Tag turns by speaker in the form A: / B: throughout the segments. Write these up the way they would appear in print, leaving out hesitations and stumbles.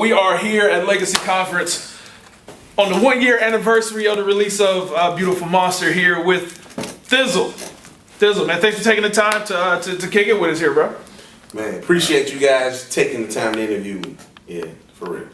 A: we are here at Legacy Conference on the 1-year anniversary of the release of Beautiful Monster here with Thizzle. Thizzle, man, thanks for taking the time to kick it with us here, bro.
B: Man, appreciate you guys taking the time to interview me. Yeah, for real.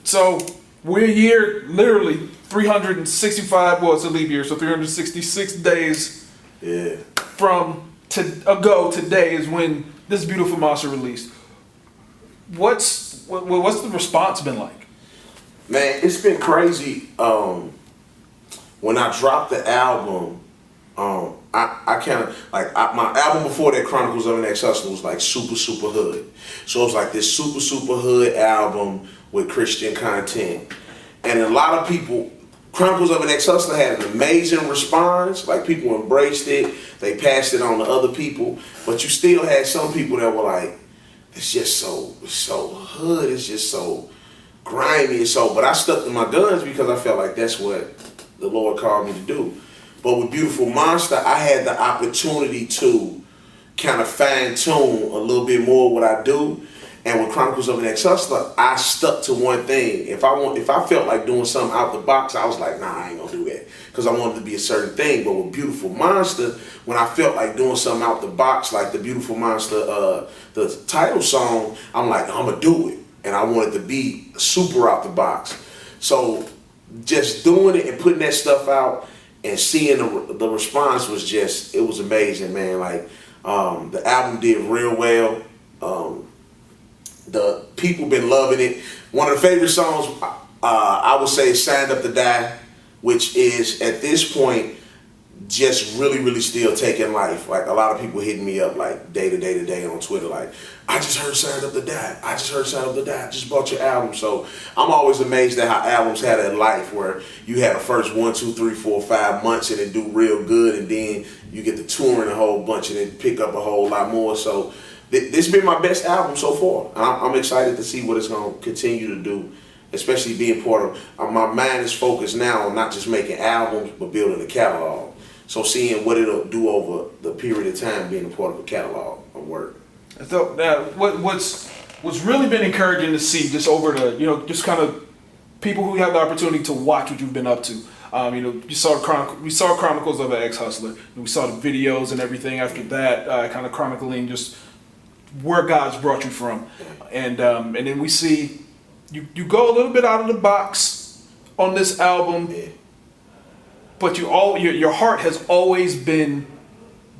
A: So we're here literally 365, well, it's a leap year, so 366 days from today is when this Beautiful Monster released. What's the response been like?
B: Man, it's been crazy. When I dropped the album, I kind of like my album before that, Chronicles of an Ex-Hustler, was like super hood. So it was like this super hood album with Christian content, and a lot of people. Chronicles of an Ex-Hustler had an amazing response. Like, people embraced it. They passed it on to other people. But you still had some people that were like, it's just so hood. It's just so grimy. But I stuck to my guns because I felt like that's what the Lord called me to do. But with Beautiful Monster, I had the opportunity to kind of fine tune a little bit more what I do. And with Chronicles of an Ex-Hustler, I stuck to one thing. If I felt like doing something out the box, I was like, nah, I ain't gonna do that, because I wanted to be a certain thing. But with Beautiful Monster, when I felt like doing something out the box, like the Beautiful Monster, the title song, I'm like, I'm gonna do it. And I wanted to be super out the box. So just doing it and putting that stuff out and seeing the response was just, it was amazing, man. Like, the album did real well. The people been loving it. One of the favorite songs, I would say, is Signed Up to Die, which is, at this point, just really still taking life. Like, a lot of people hitting me up, like, day to day on Twitter, like, I just heard Signed Up to Die. I just heard Signed Up to Die. I just bought your album. So I'm always amazed at how albums had a life where you had the first 1, 2, 3, 4, 5 months and it do real good, and then you get to touring a whole bunch and then pick up a whole lot more. So this has been my best album so far. I'm excited to see what it's going to continue to do, especially being part of, my mind is focused now on not just making albums, but building a catalog. So seeing what it'll do over the period of time being a part of a catalog of work.
A: So what's really been encouraging to see just over the, just kind of people who have the opportunity to watch what you've been up to. We saw Chronicles of an Ex-Hustler, and we saw the videos and everything after that, kind of chronicling just where God's brought you from, and then we see you go a little bit out of the box on this album, but your heart has always been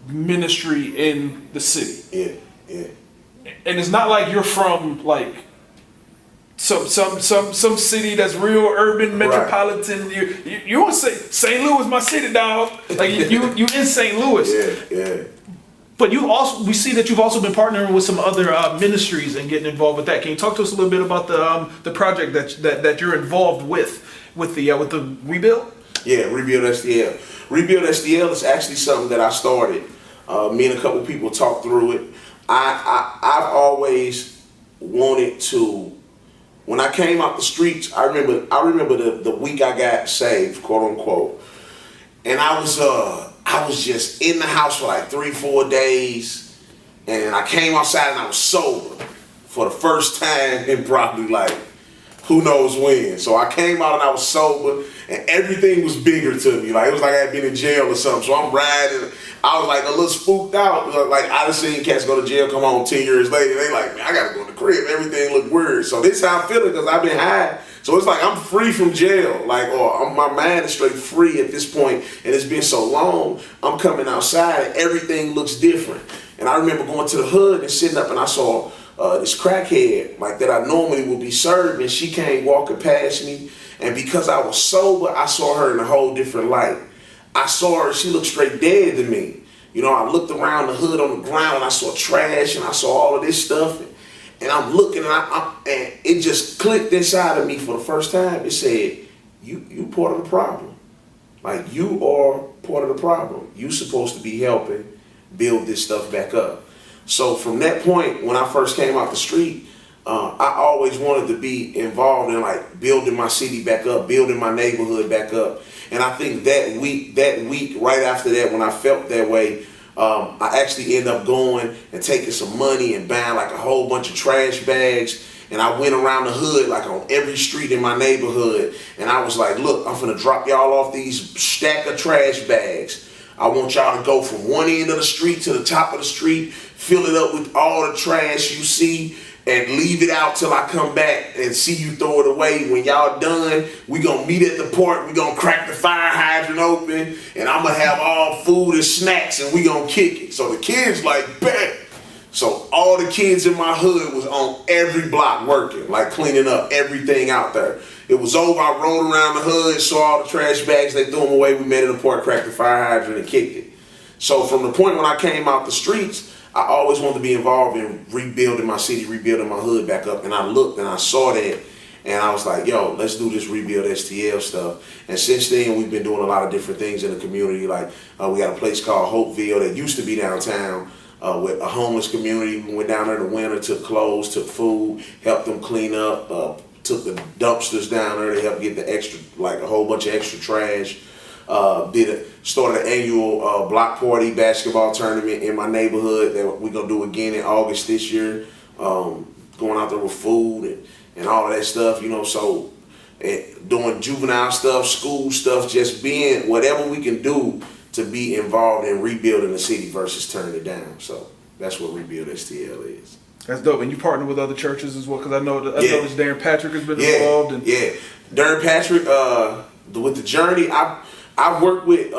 A: ministry in the city. And it's not like you're from like some city that's real urban metropolitan. Right. You want to say St. Louis, my city, dog. Like you in St. Louis. But we see that you've also been partnering with some other ministries and getting involved with that. Can you talk to us a little bit about the project that you're involved with the Rebuild? Yeah,
B: Rebuild STL. Rebuild STL is actually something that I started. Me and a couple people talked through it. I've always wanted to. When I came out the streets, I remember the week I got saved, quote unquote, and I was just in the house for like 3-4 days, and I came outside and I was sober for the first time in probably like who knows when. So I came out and I was sober, and everything was bigger to me. Like, it was like I had been in jail or something. So I'm riding. I was like a little spooked out. Like, I done seen cats go to jail, come home 10 years later. They like, man, I gotta go to the crib. Everything looked weird. So this is how I'm feeling, because I've been high. So it's like I'm free from jail. Like, or my mind is straight free at this point, and it's been so long. I'm coming outside and everything looks different. And I remember going to the hood and sitting up, and I saw this crackhead like that I normally would be served, and she came walking past me, and because I was sober, I saw her in a whole different light. I saw her, she looked straight dead to me. I looked around the hood on the ground, and I saw trash, and I saw all of this stuff, and I'm looking, and it just clicked inside of me for the first time. It said, you part of the problem. Like, you are part of the problem. You supposed to be helping build this stuff back up. So from that point, when I first came out the street, I always wanted to be involved in like building my city back up, building my neighborhood back up. And I think that week right after that, when I felt that way, I actually ended up going and taking some money and buying like a whole bunch of trash bags and I went around the hood, like on every street in my neighborhood, and I was like, look, I'm finna drop y'all off these stack of trash bags. I want y'all to go from one end of the street to the top of the street, fill it up with all the trash you see, and leave it out till I come back and see you throw it away. When y'all done, we gonna meet at the park, we gonna crack the fire hydrant open, and I'm gonna have all food and snacks, and we gonna kick it. So the kids like, bet. So all the kids in my hood was on every block working, like cleaning up everything out there. It was over, I rolled around the hood, saw all the trash bags, they threw them away, we met at the park, cracked the fire hydrant and kicked it. So from the point when I came out the streets, I always wanted to be involved in rebuilding my city, rebuilding my hood back up. And I looked and I saw that, and I was like, yo, let's do this Rebuild STL stuff. And since then, we've been doing a lot of different things in the community. Like we got a place called Hopeville that used to be downtown with a homeless community. We went down there in the winter, took clothes, took food, helped them clean up, took the dumpsters down there to help get the extra, like a whole bunch of extra trash. Started an annual block party basketball tournament in my neighborhood that we're gonna do again in August this year. Going out there with food and all of that stuff, you know. So doing juvenile stuff, school stuff, just being whatever we can do to be involved in rebuilding the city versus turning it down. So that's what Rebuild STL is.
A: That's dope. And you partner with other churches as well, because I know noticed Darren Patrick has been involved. And
B: Darren Patrick with the Journey. I've worked with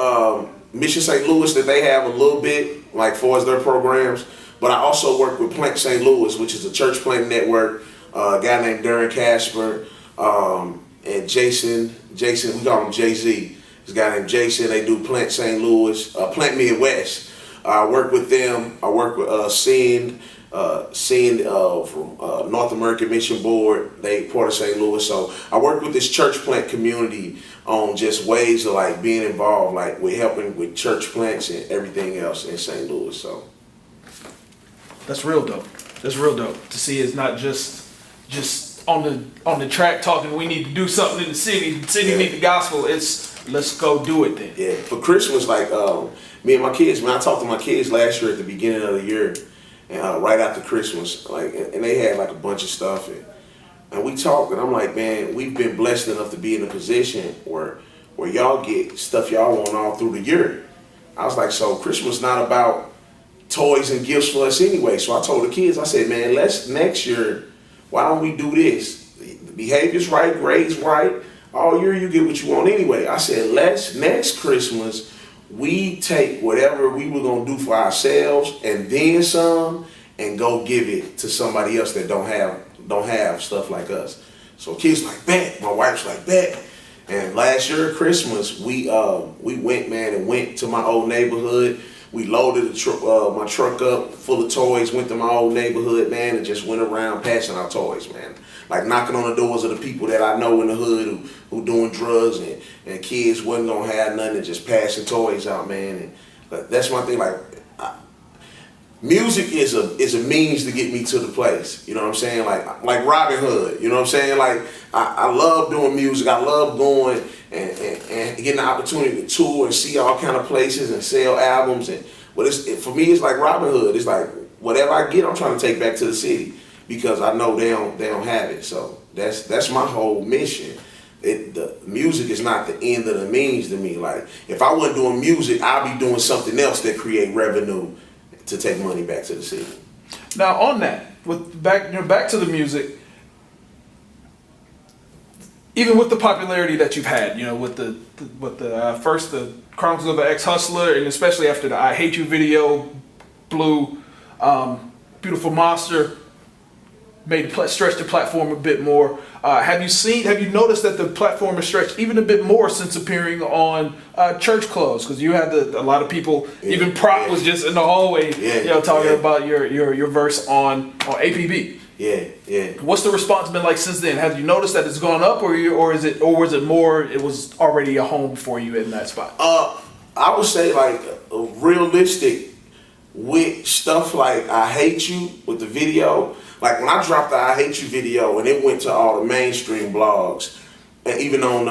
B: Mission St. Louis, that they have a little bit, like far as their programs, but I also work with Plant St. Louis, which is a church planting network. A guy named Darren Casper and Jason, we call him Jay-Z. This guy named Jason, they do Plant St. Louis, Plant Midwest. I work with them. I work with Send from North American Mission Board. They part of St. Louis. So I work with this church plant community on just ways of like being involved, like with helping with church plants and everything else in St. Louis. So
A: that's real dope. That's real dope to see. It's not just on the track talking. We need to do something in the city. The city need the gospel. It's let's go do it then.
B: Yeah. For Christmas, like me and my kids, man, I talked to my kids last year at the beginning of the year. And right after Christmas, like, and they had like a bunch of stuff, and we talked, and I'm like, man, we've been blessed enough to be in a position where y'all get stuff y'all want all through the year. I was like, so Christmas not about toys and gifts for us anyway. So I told the kids, I said, man, let's next year, why don't we do this? The behavior's right, grades right, all year you get what you want anyway. I said, let's next Christmas, we take whatever we were gonna do for ourselves and then some, and go give it to somebody else that don't have stuff like us. So kids like, bet. My wife's like, bet. And last year Christmas, we went, man, and went to my old neighborhood. We loaded my truck up full of toys, went to my old neighborhood, man, and just went around passing out toys, man. Like knocking on the doors of the people that I know in the hood who doing drugs, and kids wasn't gonna have nothing, and just passing toys out, man. And that's my thing. Like music is a means to get me to the place. You know what I'm saying? Like Robin Hood. You know what I'm saying? Like I love doing music. I love going and getting the opportunity to tour and see all kind of places and sell albums. But for me, it's like Robin Hood. It's like whatever I get, I'm trying to take back to the city, because I know they don't have it. So that's my whole mission. The music is not the end of the means to me. Like if I wasn't doing music, I'd be doing something else that create revenue to take money back to the city.
A: Now on that, with back to the music, even with the popularity that you've had, with the first the Chronicles of an Ex-Hustler, and especially after the I Hate You video blew, Beautiful Monster stretched the platform a bit more. Have you noticed that the platform has stretched even a bit more since appearing on Church Clothes? Because you had a lot of people, even Prop was just in the hallway, talking about your verse on APB.
B: Yeah.
A: What's the response been like since then? Have you noticed that it's gone up, or was it more? It was already a home for you in that spot.
B: I would say like realistic with stuff like I Hate You with the video. Like when I dropped the I Hate You video and it went to all the mainstream blogs, and even on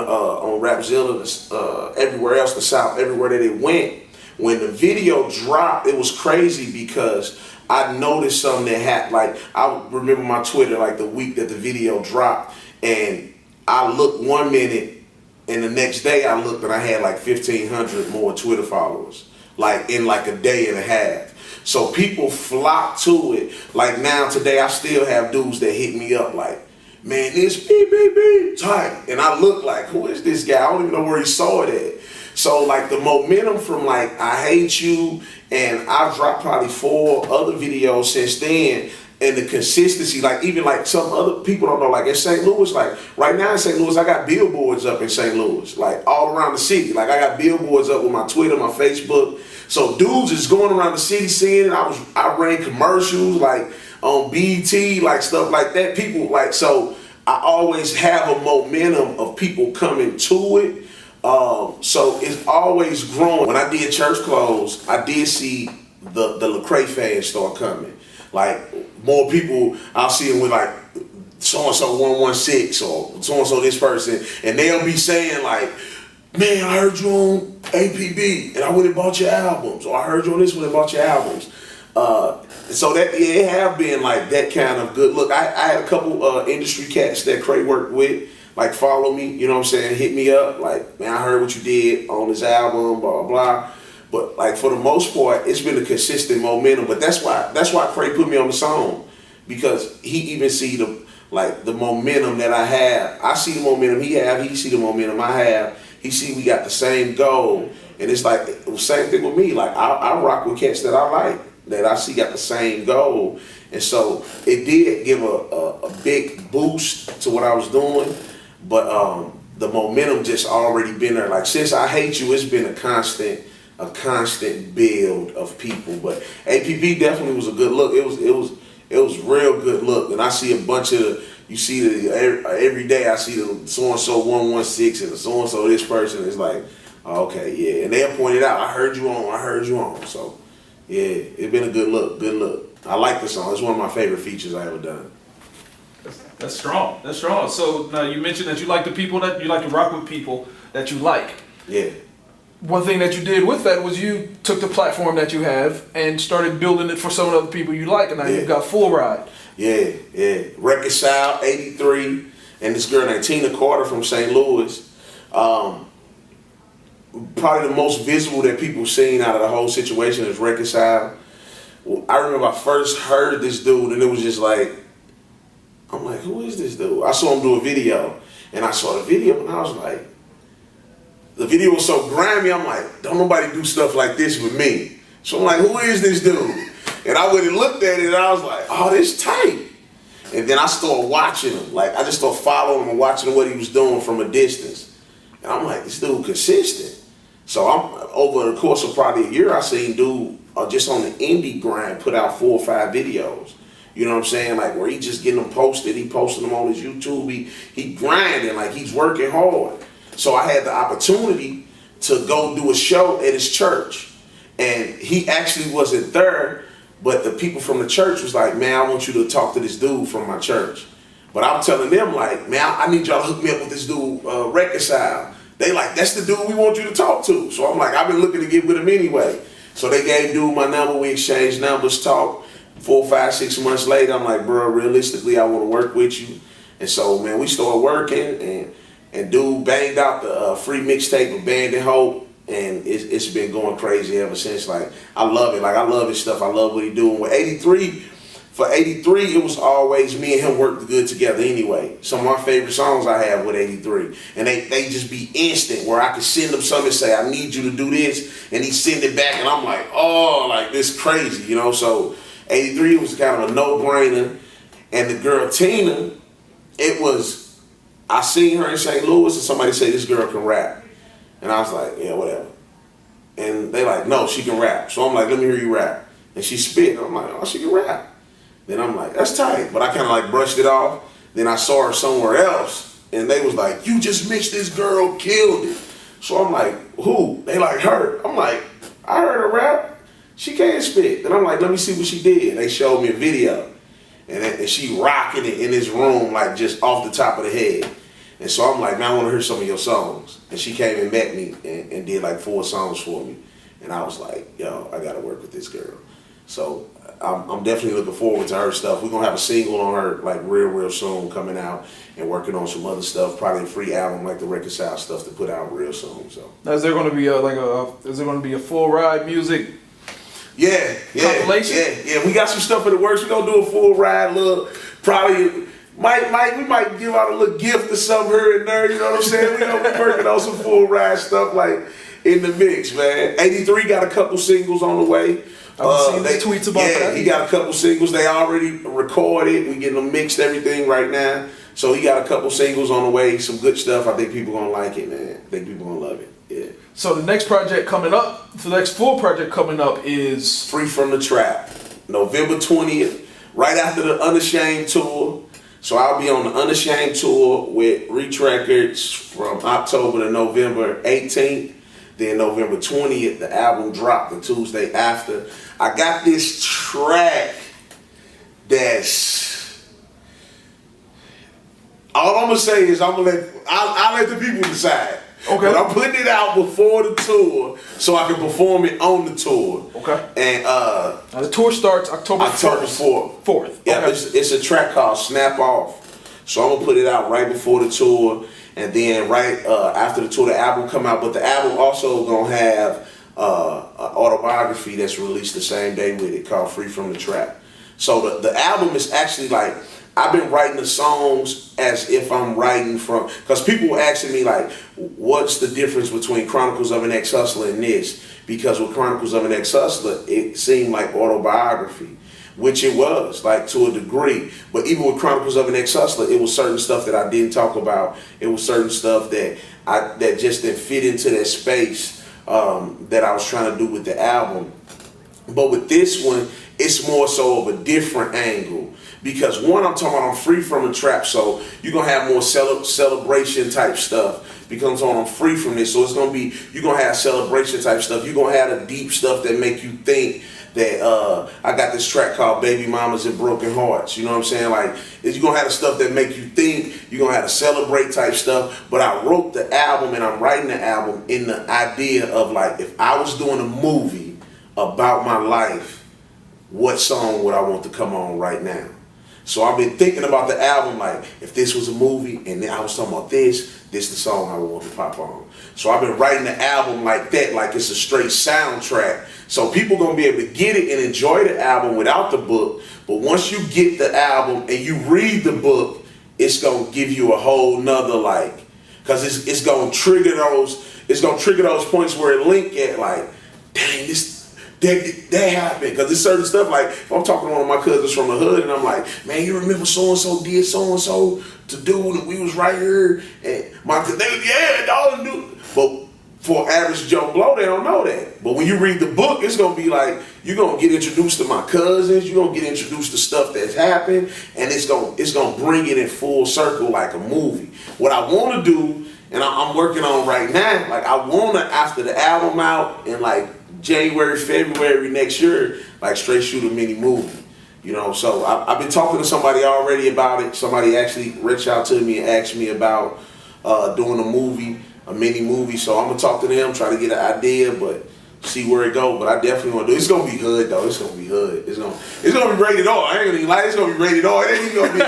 B: Rapzilla, everywhere else, the South, everywhere that it went. When the video dropped, it was crazy because I noticed something that happened. Like, I remember my Twitter, like the week that the video dropped, and I looked 1 minute, and the next day I looked and I had like 1,500 more Twitter followers, like in like a day and a half. So people flock to it. Like now today I still have dudes that hit me up like, man, this beep tight. And I look like, who is this guy? I don't even know where he saw it at. So like the momentum from like I Hate You, and I've dropped probably 4 other videos since then, and the consistency, like even like some other people don't know, like in St. Louis, like right now in St. Louis, I got billboards up in St. Louis, like all around the city. Like I got billboards up with my Twitter, my Facebook. So dudes is going around the city seeing it. I ran commercials like on BET, like stuff like that. People like, so I always have a momentum of people coming to it. So it's always growing. When I did Church Clothes, I did see the Lecrae fans start coming. Like more people, I'll see them with like so-and-so 116 or so-and-so this person, and they'll be saying like, man, I heard you on APB and I went and bought your albums, or I heard you on this one and bought your albums. So that, yeah, it have been like that kind of good look. I had a couple industry cats that Cray worked with, like follow me, you know what I'm saying, hit me up, like, man, I heard what you did on this album, blah, blah, blah. But like for the most part, it's been a consistent momentum. But that's why Cray put me on the song, because he even see the momentum that I have. I see the momentum he have, he see the momentum I have. He see we got the same goal. And it's like the same thing with me. Like I rock with cats that I like, that I see got the same goal. And so it did give a big boost to what I was doing. But the momentum just already been there. Like since I Hate You, it's been a constant build of people. But APB definitely was a good look. It was real good look. And I see a bunch of, you see every day I see the so-and-so 116 and the so-and-so this person. It's like, okay, yeah. And they'll point it out. I heard you on. So yeah, it's been a good look. I like the song. It's one of my favorite features I ever done.
A: That's strong. That's strong. So now you mentioned that you like the people that you like to rock with, people that you like.
B: Yeah. One
A: thing that you did with that was you took the platform that you have and started building it for some of the other people you like, and now you've got Full Ride.
B: Yeah. Reconcile 83, and this girl named Tina Carter from St. Louis. Probably the most visible that people seen out of the whole situation is Reconcile. I remember I first heard this dude, and it was just like, I'm like, who is this dude? I saw him do a video, and I saw the video, and I was like, the video was so grimy, I'm like, don't nobody do stuff like this with me. So I'm like, who is this dude? And I went and looked at it, and I was like, oh, this tight. And then I started watching him. Like, I just started following him and watching what he was doing from a distance. And I'm like, this dude consistent. So over the course of probably a year, I seen dude just on the indie grind put out 4 or 5 videos. You know what I'm saying? Like where he just getting them posted, he posting them on his YouTube, he grinding, like he's working hard. So I had the opportunity to go do a show at his church. And he actually wasn't there, but the people from the church was like, man, I want you to talk to this dude from my church. But I'm telling them like, man, I need y'all to hook me up with this dude, Reconcile. They like, that's the dude we want you to talk to. So I'm like, I've been looking to get with him anyway. So they gave dude my number, we exchanged numbers, talked. 4, 5, 6 months later, I'm like, bro, realistically, I want to work with you. And so, man, we started working, and dude banged out the free mixtape of Band and Hope, and it's been going crazy ever since. Like, I love it. Like, I love his stuff. I love what he's doing. With 83, for 83, it was always me and him worked good together anyway. Some of my favorite songs I have with 83. And they just be instant, where I could send him something and say, I need you to do this, and he send it back, and I'm like, oh, like, this crazy, you know? So 83 was kind of a no-brainer. And the girl Tina, it was, I seen her in St. Louis and somebody said this girl can rap. And I was like, yeah, whatever. And they like, no, she can rap. So I'm like, let me hear you rap. And she spit. And I'm like, oh, she can rap. Then I'm like, that's tight. But I kind of like brushed it off. Then I saw her somewhere else. And they was like, you just mixed this girl, killed it. So I'm like, who? They like, her. I'm like, I heard her rap. She can't spit. And I'm like, let me see what she did. They showed me a video. And she rocking it in this room, like just off the top of the head. And so I'm like, man, I want to hear some of your songs. And she came and met me and did like 4 songs for me. And I was like, yo, I got to work with this girl. So I'm definitely looking forward to her stuff. We're gonna have a single on her like real soon coming out, and working on some other stuff. Probably a free album like the Reconcile stuff to put out real soon. So
A: Now, is there going to be a full ride music?
B: Yeah. We got some stuff in the works. We're gonna do a full ride. Look, probably we might give out a little gift or something here and there. You know what I'm saying? We're gonna be working on some full ride stuff like in the mix, man. 83 got a couple singles on the way.
A: I've seen the tweets about that.
B: Yeah, he got a couple singles. They already recorded. We getting them mixed, everything right now. So he got a couple singles on the way. Some good stuff. I think people gonna like it, man. I think people gonna love it. Yeah.
A: So the next project coming up, the next full project coming up is
B: Free from the Trap, November 20th, right after the Unashamed tour. So I'll be on the Unashamed tour with Reach Records from October to November 18th. Then November 20th, the album dropped the Tuesday after. I got this track that's, all I'm gonna say is I'll let the people decide.
A: Okay.
B: But I'm putting it out before the tour so I can perform it on the tour.
A: Okay.
B: And
A: now the tour starts October
B: 4th.
A: 4th.
B: Yeah,
A: okay.
B: it's a track called Snap Off. So I'm gonna put it out right before the tour, and then right after the tour, the album come out. But the album also gonna have an autobiography that's released the same day with it called Free from the Trap. So the album is actually like, I've been writing the songs as if I'm writing from, because people were asking me like, what's the difference between Chronicles of an Ex-Hustler and this? Because with Chronicles of an Ex-Hustler, it seemed like autobiography, which it was, like to a degree. But even with Chronicles of an Ex-Hustler, it was certain stuff that I didn't talk about. It was certain stuff that just didn't fit into that space that I was trying to do with the album. But with this one, it's more so of a different angle. Because one, I'm talking about I'm free from the trap, so you're gonna have more celebration type stuff. Because I'm free from this, so it's gonna be, you're gonna have celebration type stuff. You're gonna have the deep stuff that make you think that I got this track called Baby Mamas and Broken Hearts. You know what I'm saying? Like, you're gonna have the stuff that make you think. You're gonna have the celebrate type stuff. But I wrote the album and I'm writing the album in the idea of like, if I was doing a movie about my life, what song would I want to come on right now? So I've been thinking about the album like, if this was a movie and then I was talking about this the song I would want to pop on. So I've been writing the album like that, like it's a straight soundtrack. So people gonna be able to get it and enjoy the album without the book. But once you get the album and you read the book, it's gonna give you a whole nother like, cause it's gonna trigger those points where it link at like, dang, that happened. Because there's certain stuff like, if I'm talking to one of my cousins from the hood and I'm like, man, you remember so-and-so did so-and-so to do and we was right here. And dog knew. But for average Joe Blow, they don't know that. But when you read the book, it's going to be like, you're going to get introduced to my cousins, you're going to get introduced to stuff that's happened, and it's going to bring it in full circle like a movie. What I want to do, and I'm working on right now, like I want to, after the album out in like January, February next year, like straight shoot a mini movie. You know, so I've been talking to somebody already about it. Somebody actually reached out to me and asked me about doing a mini movie. So I'm gonna talk to them, try to get an idea, but see where it goes. But I definitely want to do it. It's gonna be hood though. It's gonna be hood. It's gonna be rated R. I ain't gonna even lie. It's gonna be rated R. It ain't even gonna be.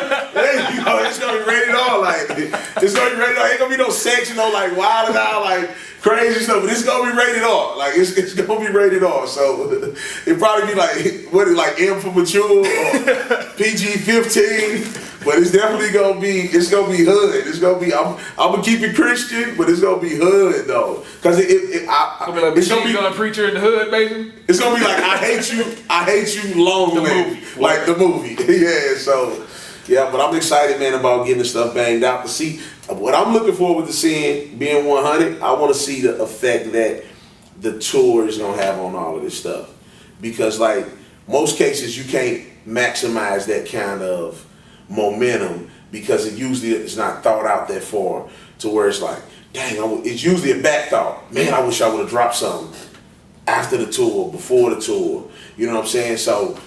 B: It's gonna be rated R. Like it's gonna be rated R. Ain't gonna be no sex, like wild and out, like crazy stuff. But it's gonna be rated R. Like it's gonna be rated R. So it probably be like M for mature or PG-15. But it's definitely gonna be hood. It's gonna be, I'm gonna keep it Christian, but it's gonna be hood though. Cause it's gonna be
A: a preacher in the hood, baby.
B: It's gonna be like I hate you long movie. Like the movie. Yeah, so yeah, but I'm excited, man, about getting the stuff banged out to see what I'm looking forward to seeing being 100. I wanna see the effect that the tour is gonna have on all of this stuff. Because like most cases you can't maximize that kind of momentum because it's not thought out that far to where it's like, dang, it's usually a back thought. Man, I wish I would have dropped something after the tour, before the tour. You know what I'm saying? So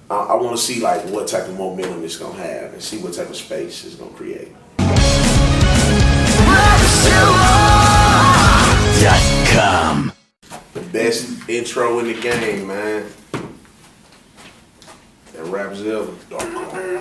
B: I want to see like what type of momentum it's gonna have and see what type of space it's gonna create. .com. The best intro in the game, man. Rapzilla.